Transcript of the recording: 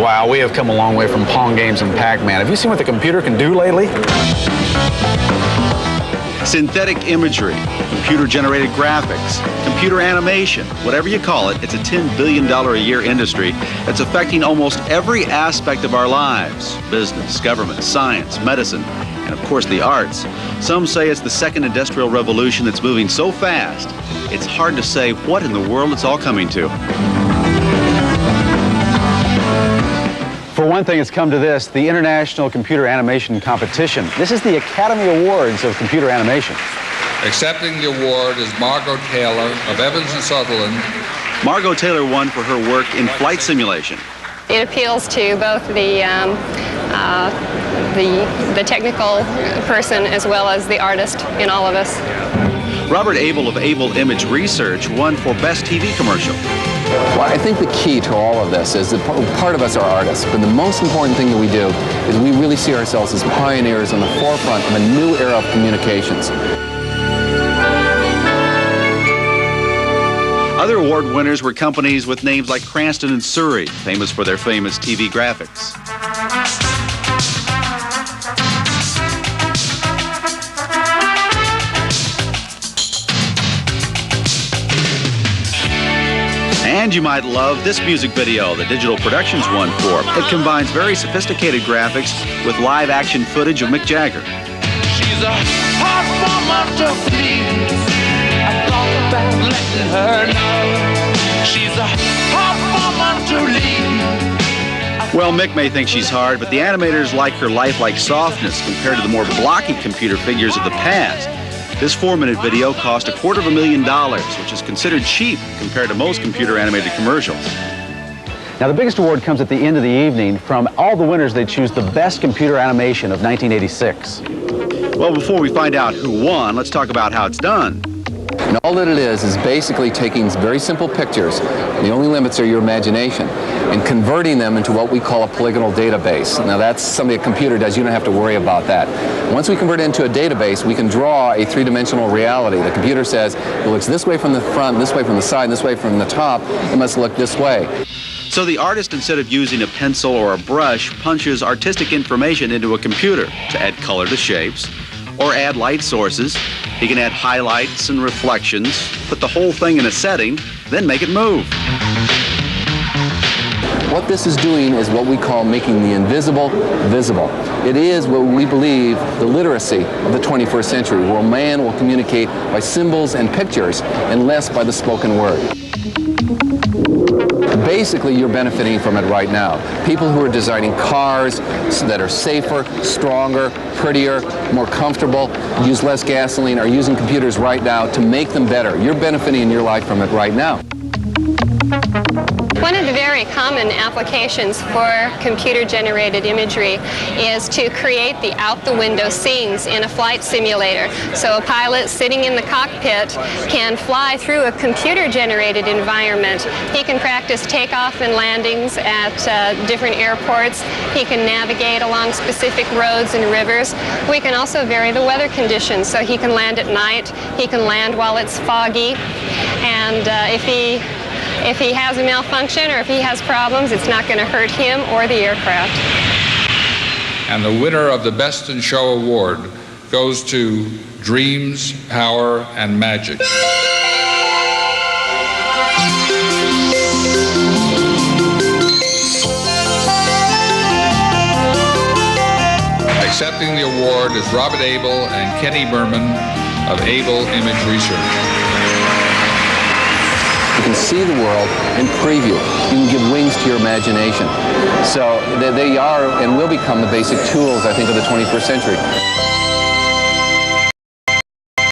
Wow, we have come a long way from Pong games and Pac-Man. Have you seen what the computer can do lately? Synthetic imagery, computer-generated graphics, computer animation, whatever you call it, it's a $10 billion a year industry that's affecting almost every aspect of our lives. Business, government, science, medicine, and of course the arts. Some say it's the second industrial revolution that's moving so fast, it's hard to say what in the world it's all coming to. For one thing, it's come to this, the International Computer Animation Competition. This is the Academy Awards of computer animation. Accepting the award is Margot Taylor of Evans and Sutherland. Margot Taylor won for her work in flight simulation. It appeals to both the technical person as well as the artist in all of us. Robert Abel of Abel Image Research won for Best TV Commercial. Well, I think the key to all of this is that part of us are artists, but the most important thing that we do is we really see ourselves as pioneers on the forefront of a new era of communications. Other award winners were companies with names like Cranston and Surrey, famous for their famous TV graphics. And you might love this music video that Digital Productions won for. It combines very sophisticated graphics with live action footage of Mick Jagger. She's a hot woman to please. I thought about letting her know. She's a hot woman to leave. Well, Mick may think she's hard, but the animators like her lifelike softness compared to the more blocky computer figures of the past. This 4-minute video cost $250,000, which is considered cheap compared to most computer animated commercials. Now, the biggest award comes at the end of the evening. From all the winners, they choose the best computer animation of 1986. Well, before we find out who won, let's talk about how it's done. And all that it is basically taking very simple pictures, the only limits are your imagination, and converting them into what we call a polygonal database. Now that's something a computer does, you don't have to worry about that. Once we convert it into a database, we can draw a three-dimensional reality. The computer says, it looks this way from the front, this way from the side, this way from the top, it must look this way. So the artist, instead of using a pencil or a brush, punches artistic information into a computer to add color to shapes, or add light sources. He can add highlights and reflections, put the whole thing in a setting, then make it move. What this is doing is what we call making the invisible visible. It is what we believe the literacy of the 21st century, where man will communicate by symbols and pictures and less by the spoken word. Basically, you're benefiting from it right now. People who are designing cars that are safer, stronger, prettier, more comfortable, use less gasoline, are using computers right now to make them better. You're benefiting in your life from it right now. One of the very common applications for computer-generated imagery is to create the out-the-window scenes in a flight simulator. So a pilot sitting in the cockpit can fly through a computer-generated environment. He can practice takeoff and landings at different airports. He can navigate along specific roads and rivers. We can also vary the weather conditions, so he can land at night, he can land while it's foggy, and if he has a malfunction or if he has problems, it's not going to hurt him or the aircraft. And the winner of the Best in Show award goes to Dreams, Power, and Magic. Accepting the award is Robert Abel and Kenny Berman of Abel Image Research. You can see the world in preview. You can give wings to your imagination. So they are and will become the basic tools, I think, of the 21st century.